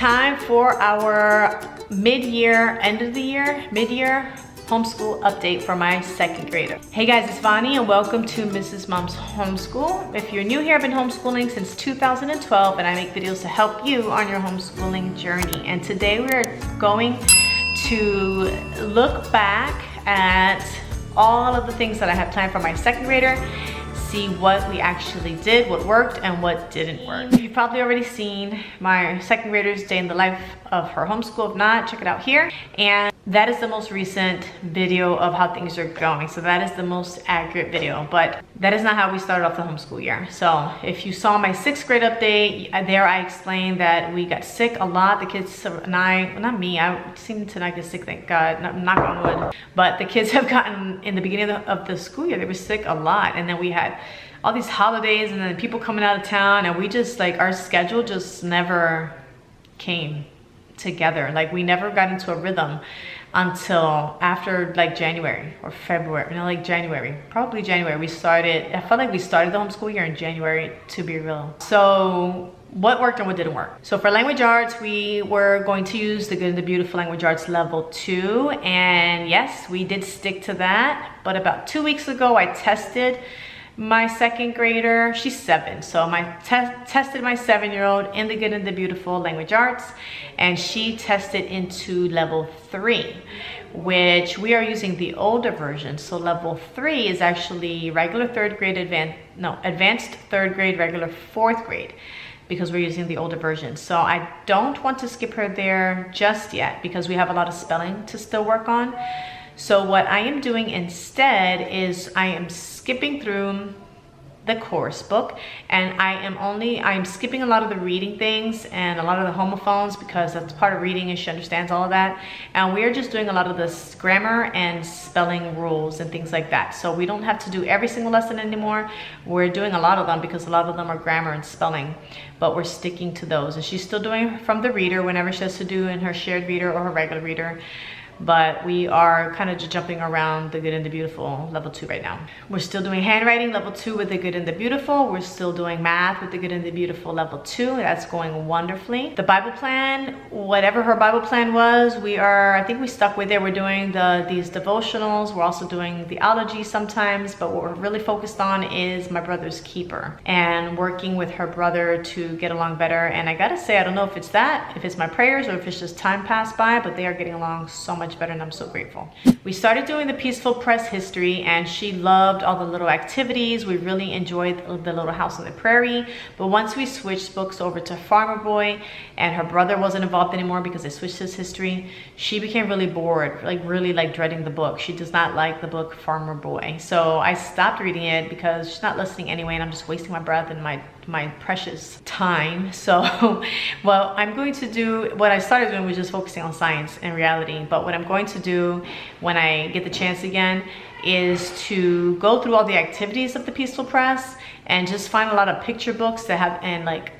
time for our mid-year, end of the year, mid-year homeschool update for my second grader. Hey guys, it's Vani and welcome to Mrs. Mom's Homeschool. If you're new here, I've been homeschooling since 2012 and I make videos to help you on your homeschooling journey. And today we're going to look back at all of the things that I have planned for my second grader, see what we actually did, what worked and what didn't work. You've probably already seen my second grader's day in the life of her homeschool. If not, check it out here. And that is the most recent video of how things are going. So that is the most accurate video, but that is not how we started off the homeschool year. So if you saw my sixth grade update, there I explained that we got sick a lot. The kids and I, well, not me, I seem to not get sick, thank God, knock on wood. But the kids have gotten, in the beginning of the school year, they were sick a lot. And then we had all these holidays and then people coming out of town, and we just like, our schedule just never came together. Like we never got into a rhythm until after like January or February, no, like January, probably January. We started, I felt like we started the homeschool year in January, to be real. So what worked and what didn't work? So for language arts, we were going to use the Good and the Beautiful Language Arts Level 2. And yes, we did stick to that. But about 2 weeks ago, I tested my second grader. She's 7, so I tested my 7-year-old in the Good and the Beautiful Language Arts, and she tested into level 3, which we are using the older version. So level 3 is actually regular 3rd grade, advanced 3rd grade, regular 4th grade, because we're using the older version. So I don't want to skip her there just yet because we have a lot of spelling to still work on. So what I am doing instead is I am skipping through the course book, and I am skipping a lot of the reading things and a lot of the homophones because that's part of reading and she understands all of that. And we're just doing a lot of this grammar and spelling rules and things like that. So we don't have to do every single lesson anymore. We're doing a lot of them because a lot of them are grammar and spelling, but we're sticking to those. And she's still doing from the reader whenever she has to do in her shared reader or her regular reader. But we are kind of just jumping around the Good and the Beautiful level 2 right now. We're still doing handwriting level 2 with the Good and the Beautiful. We're still doing math with the Good and the Beautiful level 2. That's going wonderfully. The Bible plan, whatever her Bible plan was, I think we stuck with it. We're doing these devotionals. We're also doing theology sometimes, but what we're really focused on is my brother's keeper and working with her brother to get along better. And I gotta say, I don't know if it's that, if it's my prayers or if it's just time passed by, but they are getting along so much better and I'm so grateful. We started doing the Peaceful Press history and she loved all the little activities. We really enjoyed the Little House on the Prairie. But once we switched books over to Farmer Boy and her brother wasn't involved anymore because they switched his history, she became really bored, like really like dreading the book. She does not like the book Farmer Boy. So I stopped reading it because she's not listening anyway and I'm just wasting my breath and my precious time. So well, I'm going to do what I started doing was just focusing on science and reality, but what I'm going to do when I get the chance again is to go through all the activities of the Peaceful Press and just find a lot of picture books that have, and like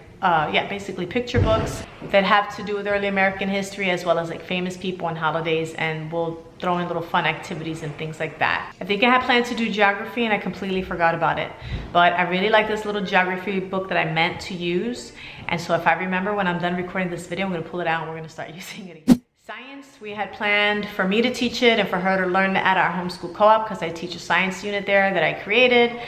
basically picture books that have to do with early American history as well as like famous people and holidays, and we'll throw in little fun activities and things like that. I think I had planned to do geography and I completely forgot about it, but I really like this little geography book that I meant to use, and so if I remember when I'm done recording this video, I'm gonna pull it out and we're gonna start using it again. Science, we had planned for me to teach it and for her to learn at our homeschool co-op because I teach a science unit there that I created.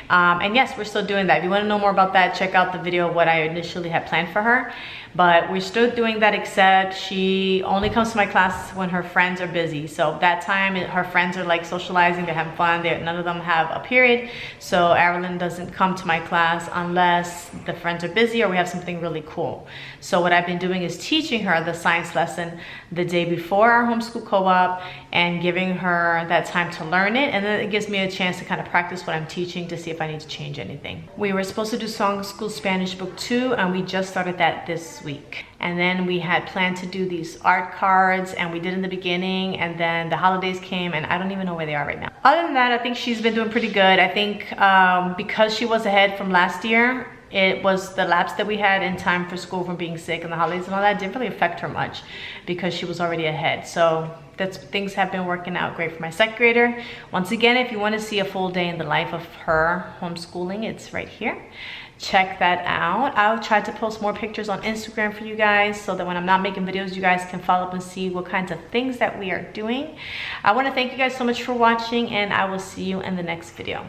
And yes, we're still doing that. If you want to know more about that, check out the video of what I initially had planned for her. But we're still doing that, except she only comes to my class when her friends are busy. So that time her friends are like socializing, they're having fun, none of them have a period. So Arilyn doesn't come to my class unless the friends are busy or we have something really cool. So what I've been doing is teaching her the science lesson the day before our homeschool co-op and giving her that time to learn it, and then it gives me a chance to kind of practice what I'm teaching to see if I need to change anything. We were supposed to do Homeschool Spanish Book 2 and we just started that this week. And then we had planned to do these art cards and we did in the beginning, and then the holidays came and I don't even know where they are right now. Other than that, I think she's been doing pretty good. I think because she was ahead from last year, it was the lapse that we had in time for school from being sick and the holidays and all that didn't really affect her much because she was already ahead. So things have been working out great for my second grader. Once again, if you want to see a full day in the life of her homeschooling, it's right here. Check that out. I'll try to post more pictures on Instagram for you guys so that when I'm not making videos, you guys can follow up and see what kinds of things that we are doing. I want to thank you guys so much for watching, and I will see you in the next video.